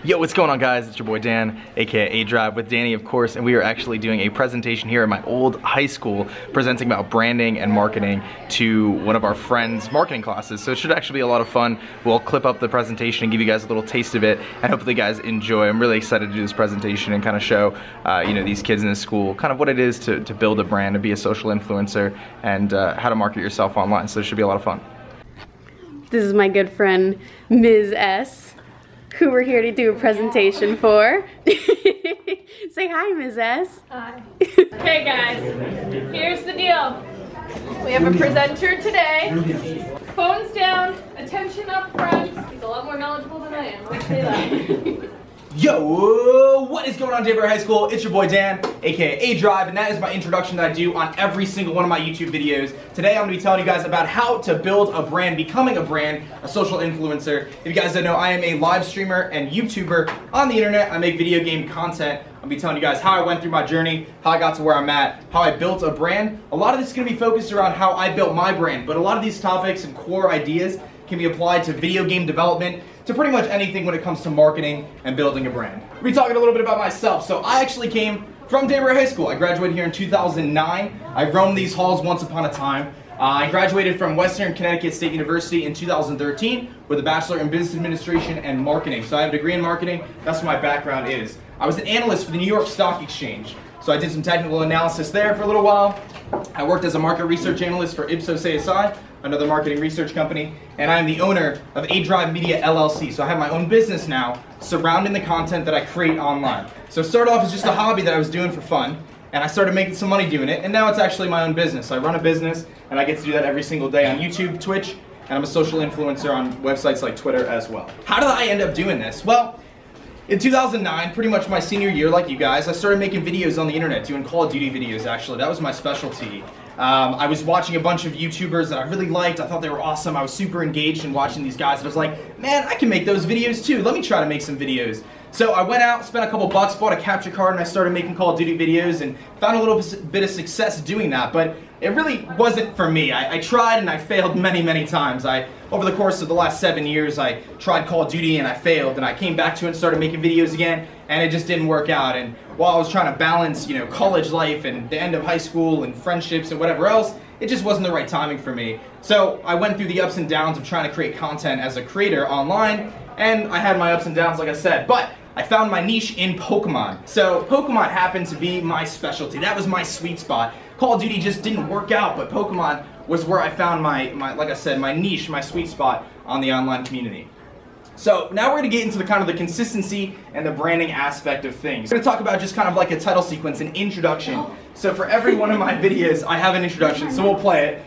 Yo, what's going on, guys? It's your boy Dan, aka aDrive, with Danny, of course, and we are actually doing a presentation here at my old high school presenting about branding and marketing to one of our friends' marketing classes. So it should actually be a lot of fun. We'll clip up the presentation and give you guys a little taste of it, and hopefully you guys enjoy. I'm really excited to do this presentation and kind of show you know, these kids in this school kind of what it is to build a brand, to be a social influencer, and how to market yourself online. So it should be a lot of fun. This is my good friend, Ms. S, who we're here to do a presentation for. Say hi, Ms. S. Hi. Okay, guys, here's the deal. We have a presenter today. Phones down, attention up front. He's a lot more knowledgeable than I am, let's say that. Yo, what is going on, Diversifying High School? It's your boy Dan, aka aDrive, and that is my introduction that I do on every single one of my YouTube videos. Today I'm going to be telling you guys about how to build a brand, becoming a brand, a social influencer. If you guys don't know, I am a live streamer and YouTuber on the internet. I make video game content. I'll be telling you guys how I went through my journey, how I got to where I'm at, how I built a brand. A lot of this is going to be focused around how I built my brand, but a lot of these topics and core ideas can be applied to video game development, to pretty much anything when it comes to marketing and building a brand. We'll be talking a little bit about myself. So I actually came from Diversifying High School. I graduated here in 2009. I roamed these halls once upon a time. I graduated from Western Connecticut State University in 2013 with a Bachelor in Business Administration and Marketing. So I have a degree in marketing. That's what my background is. I was an analyst for the New York Stock Exchange. So I did some technical analysis there for a little while. I worked as a market research analyst for Ipsos ASI, another marketing research company, and I am the owner of aDrive Media LLC. So I have my own business now surrounding the content that I create online. So it started off as just a hobby that I was doing for fun, and I started making some money doing it, and now it's actually my own business. So I run a business, and I get to do that every single day on YouTube, Twitch, and I'm a social influencer on websites like Twitter as well. How did I end up doing this? Well, in 2009, pretty much my senior year, like you guys, I started making videos on the internet, doing Call of Duty videos actually. That was my specialty. I was watching a bunch of YouTubers that I really liked. I thought they were awesome. I was super engaged in watching these guys. And I was like, man, I can make those videos too. Let me try to make some videos. So I went out, spent a couple bucks, bought a capture card, and I started making Call of Duty videos and found a little bit of success doing that. But it really wasn't for me. I tried and I failed many, many times. Over the course of the last 7 years, I tried Call of Duty and I failed. And I came back to it and started making videos again, and it just didn't work out. And while I was trying to balance, you know, college life and the end of high school and friendships and whatever else, it just wasn't the right timing for me. So I went through the ups and downs of trying to create content as a creator online, and I had my ups and downs, like I said, but I found my niche in Pokemon. So Pokemon happened to be my specialty. That was my sweet spot. Call of Duty just didn't work out, but Pokemon was where I found my like I said, my niche, my sweet spot on the online community. So now we're going to get into the kind of the consistency and the branding aspect of things. We're going to talk about just kind of like a title sequence, an introduction. So for every one of my videos, I have an introduction, so we'll play it.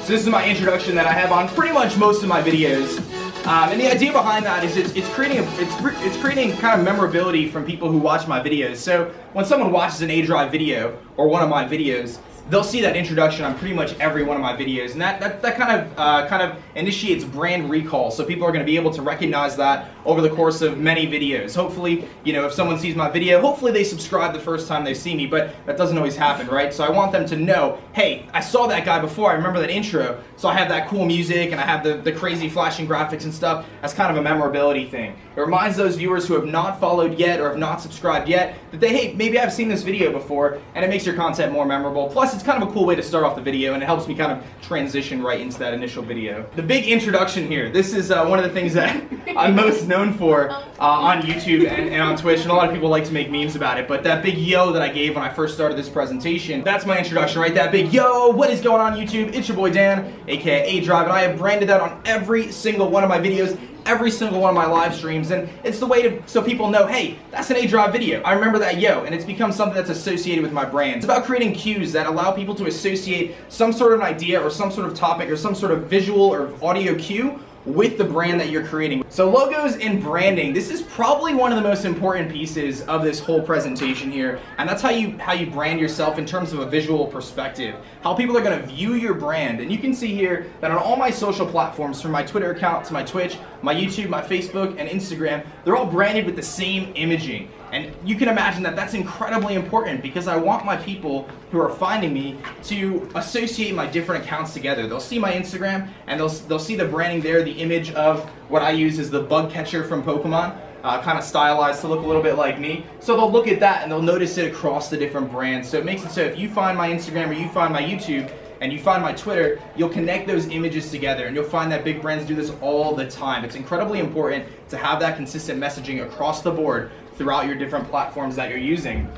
So this is my introduction that I have on pretty much most of my videos. And the idea behind that is it's creating kind of memorability from people who watch my videos. So when someone watches an aDrive video or one of my videos, they'll see that introduction on pretty much every one of my videos, and that kind of initiates brand recall. So people are going to be able to recognize that over the course of many videos. Hopefully, you know, if someone sees my video, hopefully they subscribe the first time they see me, but that doesn't always happen, right? So I want them to know, hey, I saw that guy before, I remember that intro, so I have that cool music and I have the crazy flashing graphics and stuff. That's kind of a memorability thing. It reminds those viewers who have not followed yet or have not subscribed yet that hey, maybe I've seen this video before, and it makes your content more memorable. Plus, it's kind of a cool way to start off the video, and it helps me kind of transition right into that initial video. The big introduction here. This is one of the things that I'm most known for on YouTube and on Twitch, and a lot of people like to make memes about it, but that big yo that I gave when I first started this presentation, that's my introduction, right? That big yo, what is going on YouTube? It's your boy Dan, aka aDrive, and I have branded that on every single one of my videos, every single one of my live streams, and it's the way so people know, hey, that's an aDrive video. I remember that yo, and it's become something that's associated with my brand. It's about creating cues that allow people to associate some sort of an idea or some sort of topic or some sort of visual or audio cue with the brand that you're creating. So logos and branding, this is probably one of the most important pieces of this whole presentation here, and that's how you brand yourself in terms of a visual perspective, how people are going to view your brand. And you can see here that on all my social platforms, from my Twitter account to my Twitch, my YouTube, my Facebook, and Instagram, they're all branded with the same imaging. And you can imagine that that's incredibly important because I want my people who are finding me to associate my different accounts together. They'll see my Instagram and they'll see the branding there, the image of what I use is the bug catcher from Pokemon. Kind of stylized to look a little bit like me. So they'll look at that and they'll notice it across the different brands. So it makes it so if you find my Instagram or you find my YouTube and you find my Twitter, you'll connect those images together and you'll find that big brands do this all the time. It's incredibly important to have that consistent messaging across the board throughout your different platforms that you're using.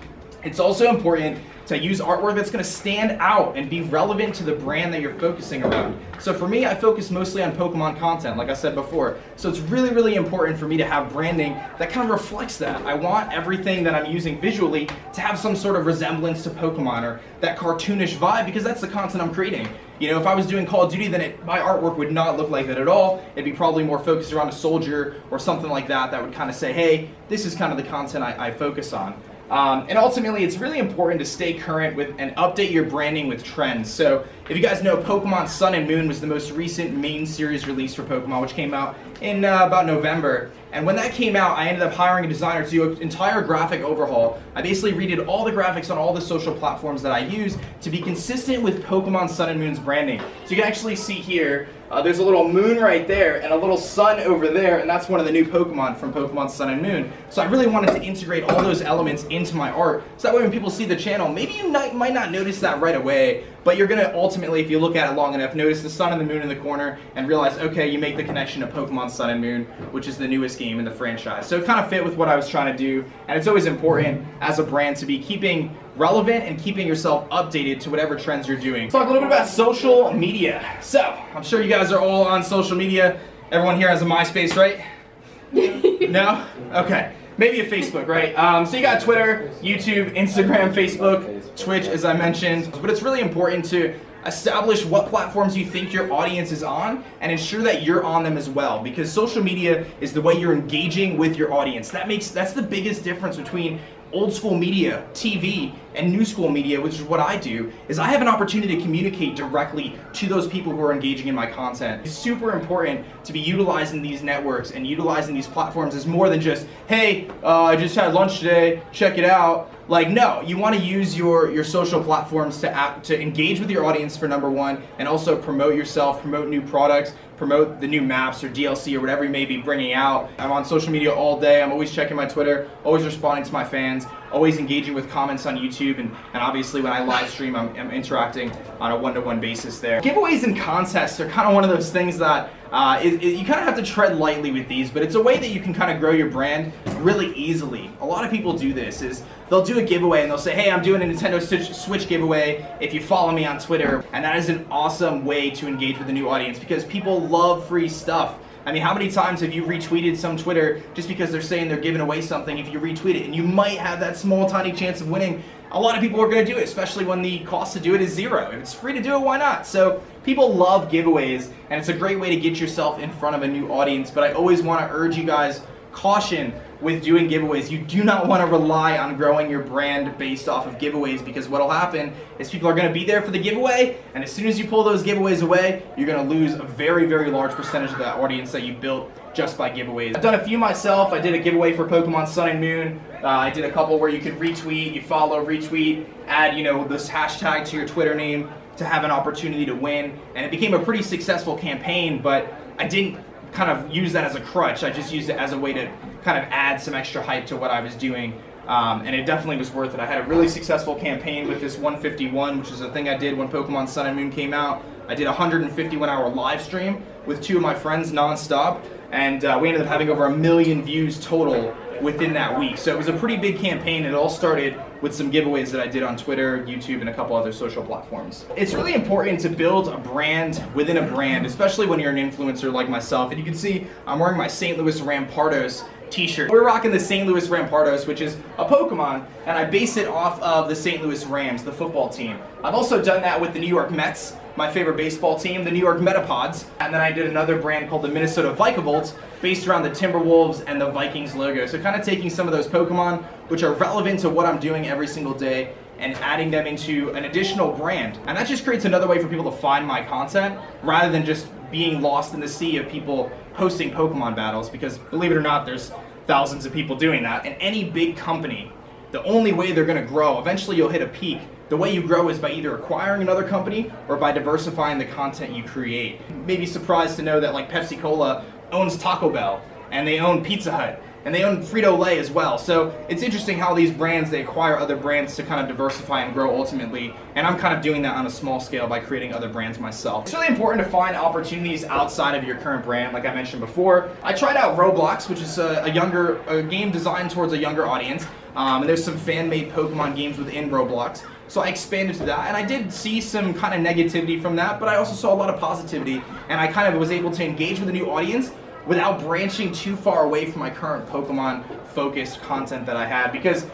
It's also important to use artwork that's going to stand out and be relevant to the brand that you're focusing around. So for me, I focus mostly on Pokemon content, like I said before. So it's really, really important for me to have branding that kind of reflects that. I want everything that I'm using visually to have some sort of resemblance to Pokemon or that cartoonish vibe because that's the content I'm creating. You know, if I was doing Call of Duty, then my artwork would not look like that at all. It'd be probably more focused around a soldier or something like that that would kind of say, hey, this is kind of the content I focus on. And ultimately, it's really important to stay current with and update your branding with trends. So if you guys know, Pokemon Sun and Moon was the most recent main series release for Pokemon, which came out in about November. And when that came out, I ended up hiring a designer to do an entire graphic overhaul. I basically redid all the graphics on all the social platforms that I use to be consistent with Pokemon Sun and Moon's branding. So you can actually see here, there's a little moon right there and a little sun over there, and that's one of the new Pokemon from Pokemon Sun and Moon. So I really wanted to integrate all those elements into my art, so that way when people see the channel, maybe you might not notice that right away, but you're gonna ultimately, if you look at it long enough, notice the sun and the moon in the corner and realize, okay, you make the connection to Pokemon Sun and Moon, which is the newest game in the franchise. So it kind of fit with what I was trying to do, and it's always important as a brand to be keeping relevant and keeping yourself updated to whatever trends you're doing. Let's talk a little bit about social media. So, I'm sure you guys are all on social media. Everyone here has a MySpace, right? No? Okay. Maybe a Facebook, right? So you got Twitter, YouTube, Instagram, Facebook, Twitch, as I mentioned. But it's really important to establish what platforms you think your audience is on and ensure that you're on them as well, because social media is the way you're engaging with your audience. That's the biggest difference between old school media, TV, and new school media, which is what I do, is I have an opportunity to communicate directly to those people who are engaging in my content. It's super important to be utilizing these networks and utilizing these platforms as more than just, hey, I just had lunch today, check it out. Like, no, you want to use your social platforms to engage with your audience for number one, and also promote yourself, promote new products, promote the new maps or DLC or whatever you may be bringing out. I'm on social media all day. I'm always checking my Twitter, always responding to my fans, always engaging with comments on YouTube, and obviously when I live stream, I'm interacting on a one-to-one basis there. Giveaways and contests are kind of one of those things that you kind of have to tread lightly with these, but it's a way that you can kind of grow your brand really easily. A lot of people do this, is they'll do a giveaway and they'll say, hey, I'm doing a Nintendo Switch giveaway if you follow me on Twitter. And that is an awesome way to engage with a new audience because people love free stuff. I mean, how many times have you retweeted some Twitter just because they're saying they're giving away something? If you retweet it and you might have that small tiny chance of winning, a lot of people are going to do it, especially when the cost to do it is zero. If it's free to do it, why not? So people love giveaways, and it's a great way to get yourself in front of a new audience. But I always want to urge you guys, caution with doing giveaways. You do not want to rely on growing your brand based off of giveaways, because what will happen is people are going to be there for the giveaway, and as soon as you pull those giveaways away, you're going to lose a very, very large percentage of that audience that you built just by giveaways. I've done a few myself. I did a giveaway for Pokemon Sun and Moon. I did a couple where you could retweet, you follow, retweet, add, you know, this hashtag to your Twitter name to have an opportunity to win, and it became a pretty successful campaign, but I didn't kind of use that as a crutch. I just used it as a way to kind of add some extra hype to what I was doing, and it definitely was worth it. I had a really successful campaign with this 151, which is a thing I did when Pokemon Sun and Moon came out. I did a 151-hour live stream with 2 of my friends non-stop, and we ended up having over 1 million views total within that week. So it was a pretty big campaign. It all started with some giveaways that I did on Twitter, YouTube, and a couple other social platforms. It's really important to build a brand within a brand, especially when you're an influencer like myself. And you can see I'm wearing my St. Louis Rampardos t-shirt. We're rocking the St. Louis Rampardos, which is a Pokemon, and I base it off of the St. Louis Rams, the football team. I've also done that with the New York Mets, my favorite baseball team, the New York Metapods, and then I did another brand called the Minnesota Vikavolt, based around the Timberwolves and the Vikings logo. So kind of taking some of those Pokemon, which are relevant to what I'm doing every single day, and adding them into an additional brand. And that just creates another way for people to find my content, rather than just being lost in the sea of people posting Pokemon battles, because believe it or not, there's thousands of people doing that. And any big company, the only way they're gonna grow, eventually you'll hit a peak. The way you grow is by either acquiring another company or by diversifying the content you create. You may be surprised to know that like Pepsi-Cola owns Taco Bell, and they own Pizza Hut, and they own Frito-Lay as well. So it's interesting how these brands, they acquire other brands to kind of diversify and grow ultimately. And I'm kind of doing that on a small scale by creating other brands myself. It's really important to find opportunities outside of your current brand, like I mentioned before. I tried out Roblox, which is a game designed towards a younger audience. And there's some fan-made Pokemon games within Roblox. So I expanded to that, and I did see some kind of negativity from that, but I also saw a lot of positivity, and I kind of was able to engage with a new audience without branching too far away from my current Pokemon-focused content that I had, because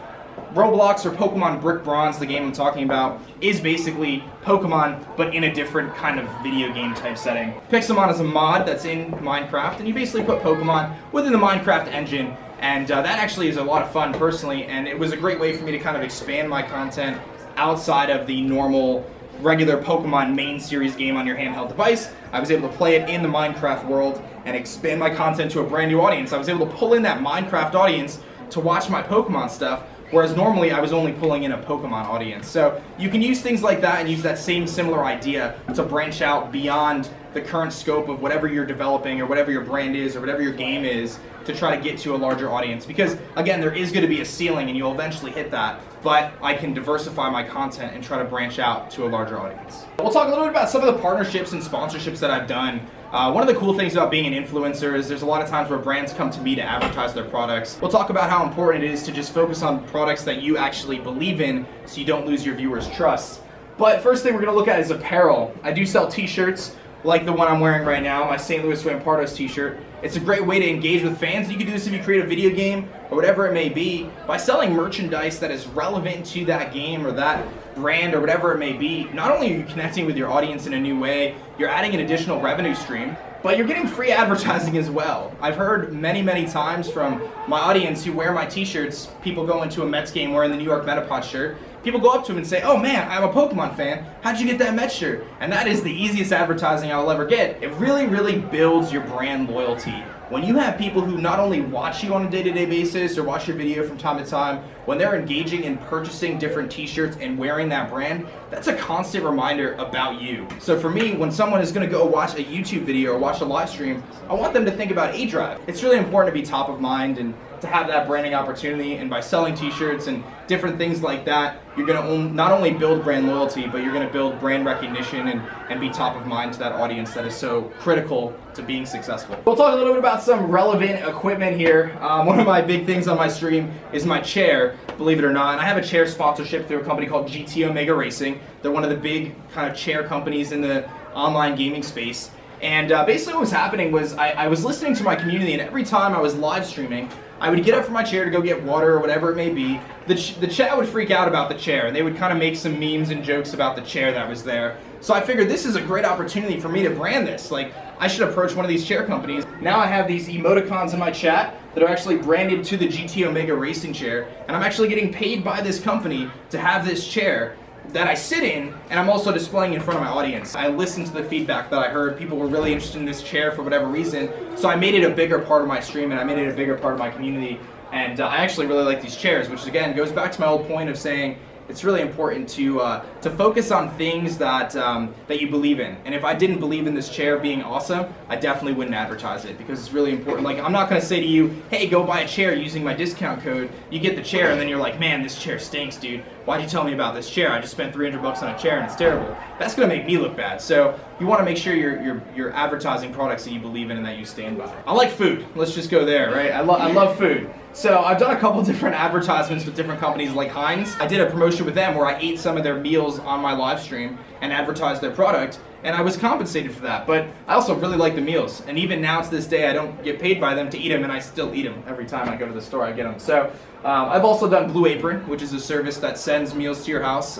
Roblox, or Pokemon Brick Bronze, the game I'm talking about, is basically Pokemon, but in a different kind of video game type setting. Pixelmon is a mod that's in Minecraft, and you basically put Pokemon within the Minecraft engine, and that actually is a lot of fun personally, and it was a great way for me to kind of expand my content outside of the normal regular Pokemon main series game on your handheld device. I was able to play it in the Minecraft world and expand my content to a brand new audience. I was able to pull in that Minecraft audience to watch my Pokemon stuff, whereas normally I was only pulling in a Pokemon audience. So you can use things like that and use that same similar idea to branch out beyond the current scope of whatever you're developing or whatever your brand is or whatever your game is to try to get to a larger audience. Because again, there is going to be a ceiling and you'll eventually hit that, but I can diversify my content and try to branch out to a larger audience. We'll talk a little bit about some of the partnerships and sponsorships that I've done. One of the cool things about being an influencer is there's a lot of times where brands come to me to advertise their products. We'll talk about how important it is to just focus on products that you actually believe in so you don't lose your viewers' trust. But first thing we're going to look at is apparel. I do sell t-shirts like the one I'm wearing right now, my St. Louis Rampardos t-shirt. It's a great way to engage with fans. You can do this if you create a video game or whatever it may be by selling merchandise that is relevant to that game or that brand or whatever it may be. Not only are you connecting with your audience in a new way, you're adding an additional revenue stream, but you're getting free advertising as well. I've heard many times from my audience who wear my t-shirts, people go into a Mets game wearing the New York Metapod shirt, people go up to him and say, "Oh man, I'm a Pokemon fan. How'd you get that Mets shirt?" And that is the easiest advertising I'll ever get. It really builds your brand loyalty. When you have people who not only watch you on a day-to-day basis or watch your video from time to time, when they're engaging in purchasing different t-shirts and wearing that brand, that's a constant reminder about you. So for me, when someone is going to go watch a YouTube video or watch a live stream, I want them to think about aDrive. It's really important to be top of mind and to have that branding opportunity, and by selling t-shirts and different things like that, you're going to not only build brand loyalty, but you're going to build brand recognition and be top of mind to that audience that is so critical to being successful. We'll talk a little bit about some relevant equipment here. One of my big things on my stream is my chair, believe it or not, and I have a chair sponsorship through a company called GT Omega Racing. They're one of the big kind of chair companies in the online gaming space. And basically what was happening was I was listening to my community, and every time I was live streaming, I would get up from my chair to go get water or whatever it may be. The chat would freak out about the chair, and they would kind of make some memes and jokes about the chair that was there. So I figured this is a great opportunity for me to brand this. Like, I should approach one of these chair companies. Now I have these emoticons in my chat that are actually branded to the GT Omega Racing chair, and I'm actually getting paid by this company to have this chair that I sit in, and I'm also displaying in front of my audience. I listened to the feedback that I heard. People were really interested in this chair for whatever reason, so I made it a bigger part of my stream, and I made it a bigger part of my community. And I actually really like these chairs, which again goes back to my old point of saying it's really important to focus on things that that you believe in. And if I didn't believe in this chair being awesome, I definitely wouldn't advertise it, because it's really important. Like, I'm not going to say to you, "Hey, go buy a chair using my discount code." You get the chair and then you're like, "Man, this chair stinks, dude. Why'd you tell me about this chair? I just spent $300 on a chair and it's terrible." That's going to make me look bad. So you want to make sure you're advertising products that you believe in and that you stand by. I like food. Let's just go there, right? I love food. So I've done a couple different advertisements with different companies like Heinz. I did a promotion with them where I ate some of their meals on my live stream and advertised their product, and I was compensated for that. But I also really like the meals, and even now to this day I don't get paid by them to eat them, and I still eat them every time I go to the store. I get them. So I've also done Blue Apron, which is a service that sends meals to your house,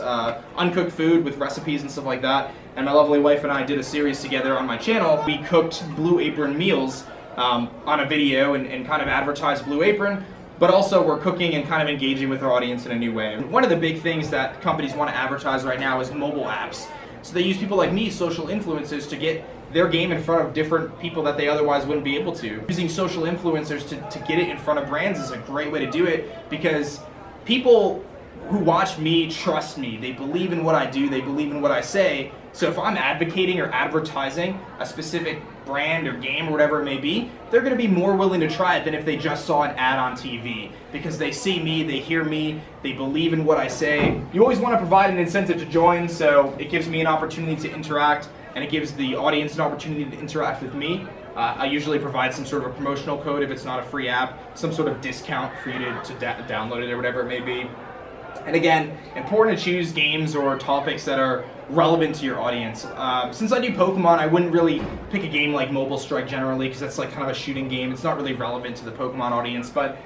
uncooked food with recipes and stuff like that. And my lovely wife and I did a series together on my channel. We cooked Blue Apron meals on a video and kind of advertised Blue Apron, but also we're cooking and kind of engaging with our audience in a new way. One of the big things that companies want to advertise right now is mobile apps. So they use people like me, social influencers, to get their game in front of different people that they otherwise wouldn't be able to. Using social influencers to get it in front of brands is a great way to do it, because people who watch me trust me. They believe in what I do, they believe in what I say. So if I'm advocating or advertising a specific brand or game or whatever it may be, they're gonna be more willing to try it than if they just saw an ad on TV, because they see me, they hear me, they believe in what I say. You always wanna provide an incentive to join, so it gives me an opportunity to interact, and it gives the audience an opportunity to interact with me. I usually provide some sort of a promotional code if it's not a free app, some sort of discount for you to download it or whatever it may be. And again, important to choose games or topics that are relevant to your audience. Since I do Pokemon, I wouldn't really pick a game like Mobile Strike generally, because that's like kind of a shooting game. It's not really relevant to the Pokemon audience, but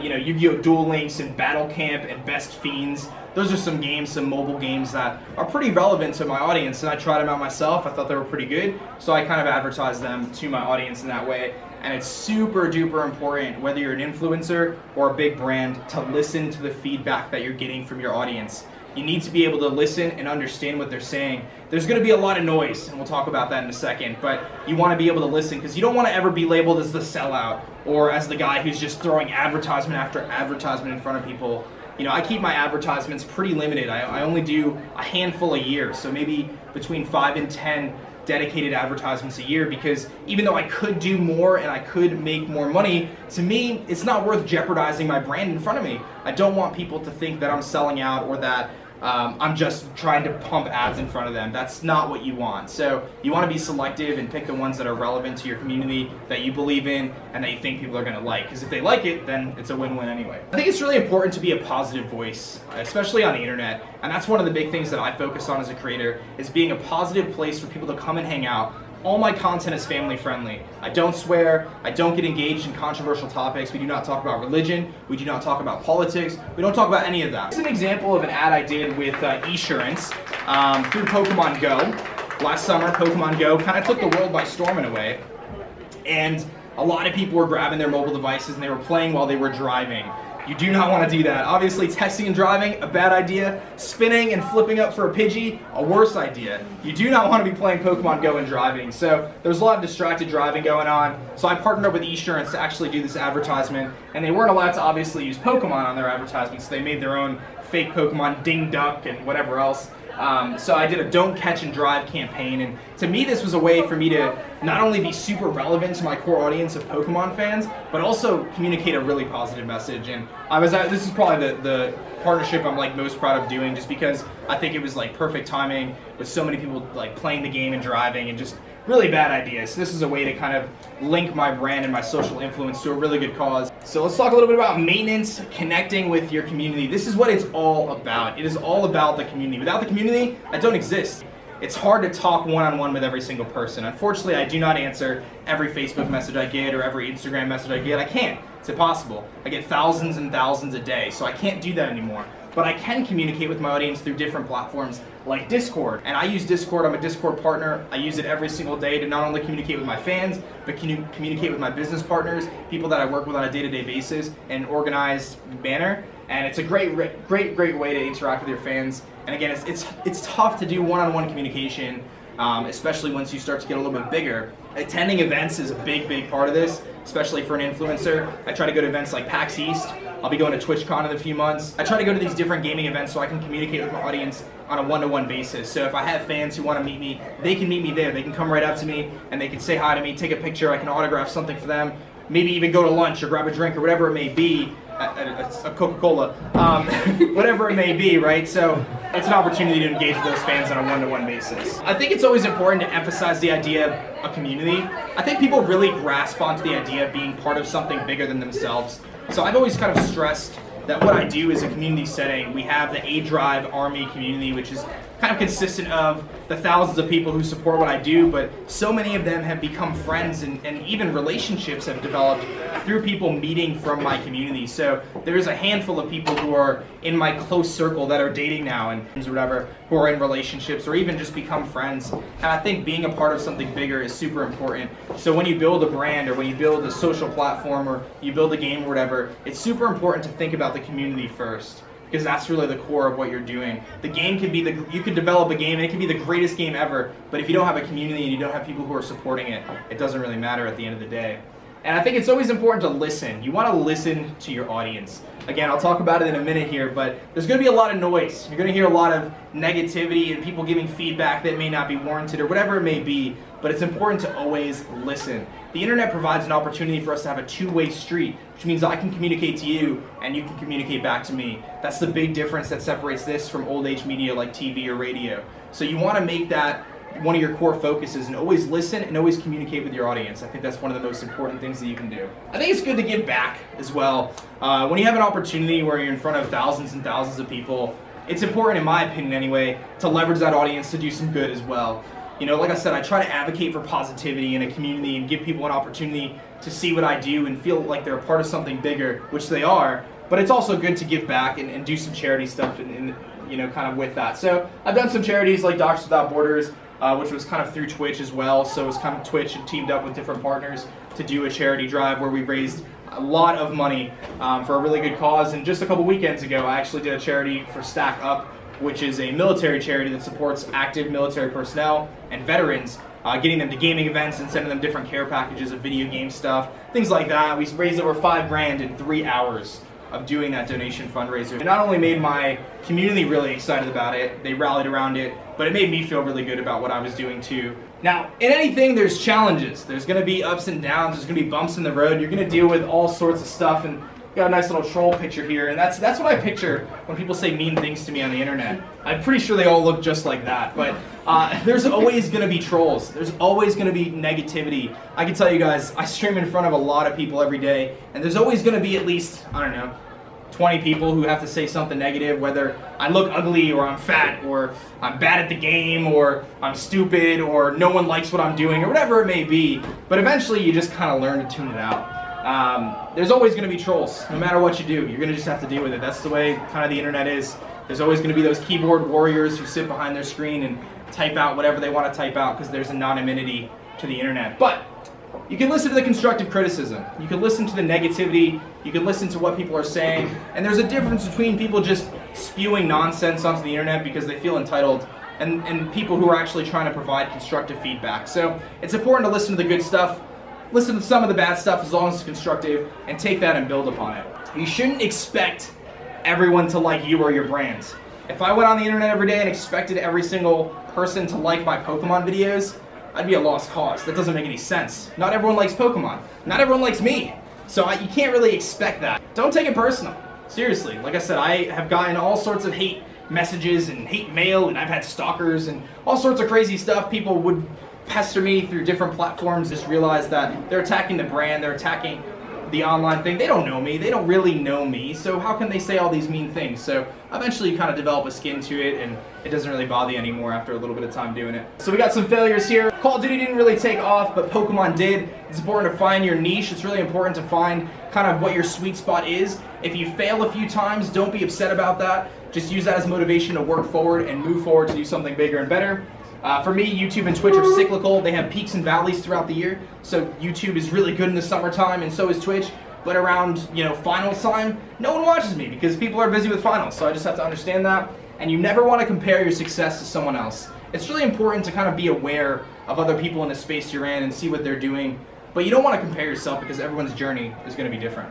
you know, Yu-Gi-Oh! Duel Links and Battle Camp and Best Fiends, those are some games, some mobile games that are pretty relevant to my audience, and I tried them out myself. I thought they were pretty good, so I kind of advertised them to my audience in that way. And it's super duper important, whether you're an influencer or a big brand, to listen to the feedback that you're getting from your audience. You need to be able to listen and understand what they're saying. There's gonna be a lot of noise, and we'll talk about that in a second, but you wanna be able to listen, because you don't wanna ever be labeled as the sellout or as the guy who's just throwing advertisement after advertisement in front of people. You know, I keep my advertisements pretty limited. I only do a handful a year, so maybe between 5 and 10 dedicated advertisements a year, because even though I could do more and I could make more money, to me, it's not worth jeopardizing my brand in front of me. I don't want people to think that I'm selling out or that I'm just trying to pump ads in front of them. That's not what you want. So you want to be selective and pick the ones that are relevant to your community, that you believe in, and that you think people are going to like. Because if they like it, then it's a win-win anyway. I think it's really important to be a positive voice, especially on the internet. And that's one of the big things that I focus on as a creator, is being a positive place for people to come and hang out. All my content is family friendly. I don't swear, I don't get engaged in controversial topics. We do not talk about religion, we do not talk about politics, we don't talk about any of that. This is an example of an ad I did with Esurance through Pokemon Go. Last summer, Pokemon Go kind of took the world by storm in a way. And a lot of people were grabbing their mobile devices and they were playing while they were driving. You do not want to do that. Obviously, texting and driving, a bad idea. Spinning and flipping up for a Pidgey, a worse idea. You do not want to be playing Pokemon Go and driving. So there's a lot of distracted driving going on. So I partnered up with Esurance to actually do this advertisement, and they weren't allowed to obviously use Pokemon on their advertisements. So they made their own fake Pokemon, Ding Duck and whatever else. So I did a don't catch and drive campaign, and to me this was a way for me to not only be super relevant to my core audience of Pokemon fans, but also communicate a really positive message. And this is probably the partnership I'm like most proud of doing, just because I think it was like perfect timing with so many people like playing the game and driving, and just really bad ideas. So this is a way to kind of link my brand and my social influence to a really good cause. So let's talk a little bit about maintenance, connecting with your community. This is what it's all about. It is all about the community. Without the community, I don't exist. It's hard to talk one-on-one with every single person. Unfortunately, I do not answer every Facebook message I get or every Instagram message I get. I can't. It's impossible. I get thousands and thousands a day, so I can't do that anymore. But I can communicate with my audience through different platforms like Discord. And I use Discord, I'm a Discord partner. I use it every single day to not only communicate with my fans, but communicate with my business partners, people that I work with on a day-to-day basis in an organized manner. And it's a great way to interact with your fans. And again, it's tough to do one-on-one communication, especially once you start to get a little bit bigger. Attending events is a big part of this, especially for an influencer. I try to go to events like PAX East. I'll be going to TwitchCon in a few months. I try to go to these different gaming events so I can communicate with my audience on a one-to-one basis. So if I have fans who want to meet me, they can meet me there. They can come right up to me and they can say hi to me, take a picture, I can autograph something for them, maybe even go to lunch or grab a drink or whatever it may be, a Coca-Cola, whatever it may be, right? So it's an opportunity to engage with those fans on a one-to-one basis. I think it's always important to emphasize the idea of a community. I think people really grasp onto the idea of being part of something bigger than themselves. So I've always kind of stressed that what I do is a community setting. We have the aDrive Army community, which is kind of consistent of the thousands of people who support what I do, but so many of them have become friends and even relationships have developed through people meeting from my community. So there's a handful of people who are in my close circle that are dating now and whatever, who are in relationships or even just become friends. And I think being a part of something bigger is super important. So when you build a brand or when you build a social platform or you build a game or whatever, it's super important to think about the community first. because that's really the core of what you're doing. The game can be you could develop a game and it can be the greatest game ever, but if you don't have a community and you don't have people who are supporting it, it doesn't really matter at the end of the day. And I think it's always important to listen. You want to listen to your audience. Again, I'll talk about it in a minute here, but there's going to be a lot of noise. You're going to hear a lot of negativity and people giving feedback that may not be warranted or whatever it may be, but it's important to always listen. The internet provides an opportunity for us to have a two-way street, which means I can communicate to you and you can communicate back to me. That's the big difference that separates this from old age media like TV or radio. So you want to make that one of your core focuses and always listen and always communicate with your audience. I think that's one of the most important things that you can do. I think it's good to give back as well. When you have an opportunity where you're in front of thousands and thousands of people, it's important, in my opinion anyway, to leverage that audience to do some good as well. You know, like I said, I try to advocate for positivity in a community and give people an opportunity to see what I do and feel like they're a part of something bigger, which they are, but it's also good to give back and do some charity stuff and you know, kind of with that. So I've done some charities like Doctors Without Borders, which was kind of through Twitch as well. So it's kind of Twitch and teamed up with different partners to do a charity drive where we raised a lot of money for a really good cause. And just a couple weekends ago, I actually did a charity for Stack Up, which is a military charity that supports active military personnel and veterans, getting them to gaming events and sending them different care packages of video game stuff, things like that. We raised over $5 grand in 3 hours of doing that donation fundraiser. It not only made my community really excited about it, they rallied around it, but it made me feel really good about what I was doing too. Now, in anything, there's challenges. There's gonna be ups and downs, there's gonna be bumps in the road, you're gonna deal with all sorts of stuff, and got a nice little troll picture here, and that's what I picture when people say mean things to me on the internet. I'm pretty sure they all look just like that, but there's always gonna be trolls. There's always gonna be negativity. I can tell you guys, I stream in front of a lot of people every day, and there's always gonna be at least, I don't know, 20 people who have to say something negative, whether I look ugly or I'm fat or I'm bad at the game or I'm stupid or no one likes what I'm doing or whatever it may be. But eventually you just kind of learn to tune it out. There's always going to be trolls, no matter what you do. You're going to just have to deal with it. That's the way kind of the internet is. There's always going to be those keyboard warriors who sit behind their screen and type out whatever they want to type out because there's anonymity to the internet. But you can listen to the constructive criticism. You can listen to the negativity. You can listen to what people are saying. And there's a difference between people just spewing nonsense onto the internet because they feel entitled and people who are actually trying to provide constructive feedback. So it's important to listen to the good stuff, listen to some of the bad stuff as long as it's constructive, and take that and build upon it. You shouldn't expect everyone to like you or your brands. If I went on the internet every day and expected every single person to like my Pokemon videos, I'd be a lost cause. That doesn't make any sense. Not everyone likes Pokemon. Not everyone likes me. So you can't really expect that. Don't take it personal. Seriously. Like I said, I have gotten all sorts of hate messages and hate mail, and I've had stalkers and all sorts of crazy stuff. People would pester me through different platforms, just realize that they're attacking the brand, they're attacking the online thing. They don't know me. They don't really know me. So how can they say all these mean things? So eventually you kind of develop a skin to it, and it doesn't really bother you anymore after a little bit of time doing it. So we got some failures here. Call of Duty didn't really take off, but Pokemon did. It's important to find your niche. It's really important to find kind of what your sweet spot is. If you fail a few times, don't be upset about that. Just use that as motivation to work forward and move forward to do something bigger and better. For me, YouTube and Twitch are cyclical. They have peaks and valleys throughout the year. So YouTube is really good in the summertime, and so is Twitch. But around, you know, finals time, no one watches me because people are busy with finals. So I just have to understand that. And you never want to compare your success to someone else. It's really important to kind of be aware of other people in the space you're in and see what they're doing. But you don't want to compare yourself because everyone's journey is going to be different.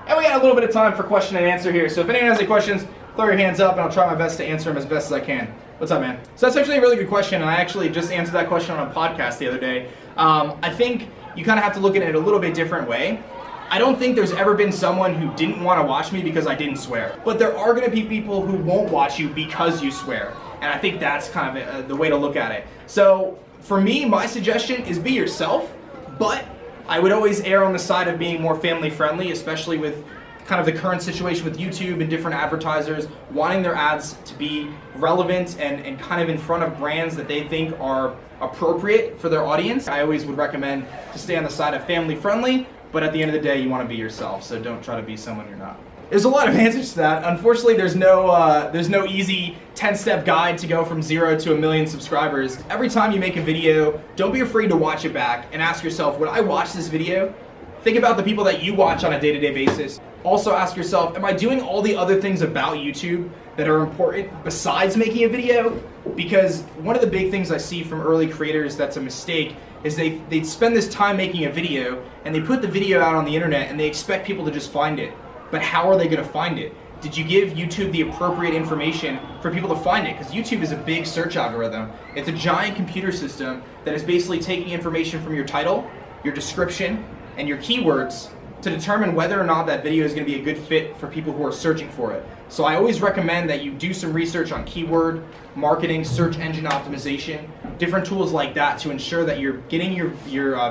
And we got a little bit of time for question and answer here. So if anyone has any questions, throw your hands up and I'll try my best to answer them as best as I can. What's up, man? So that's actually a really good question, and I actually just answered that question on a podcast the other day. I think you kind of have to look at it a little bit different way. I don't think there's ever been someone who didn't want to watch me because I didn't swear. But there are going to be people who won't watch you because you swear. And I think that's kind of the way to look at it. So for me, my suggestion is be yourself, but I would always err on the side of being more family friendly, especially with kind of the current situation with YouTube and different advertisers wanting their ads to be relevant and kind of in front of brands that they think are appropriate for their audience. I always would recommend to stay on the side of family friendly, but at the end of the day, you want to be yourself, so don't try to be someone you're not. There's a lot of answers to that. Unfortunately, there's no easy 10-step guide to go from 0 to 1 million subscribers. Every time you make a video, don't be afraid to watch it back and ask yourself, would I watch this video? Think about the people that you watch on a day-to-day basis. also ask yourself, am I doing all the other things about YouTube that are important besides making a video? Because one of the big things I see from early creators that's a mistake is they spend this time making a video and they put the video out on the internet and they expect people to just find it. But how are they going to find it? Did you give YouTube the appropriate information for people to find it? Because YouTube is a big search algorithm. It's a giant computer system that is basically taking information from your title, your description, and your keywords to determine whether or not that video is going to be a good fit for people who are searching for it. So I always recommend that you do some research on keyword, marketing, search engine optimization, different tools like that to ensure that you're getting your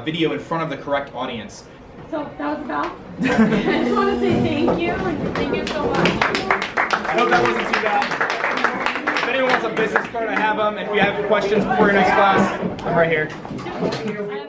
video in front of the correct audience. So that was about. I just want to say thank you and thank you so much. I hope that wasn't too bad. If anyone wants a business card, I have them. If you have questions before your next class, I'm right here.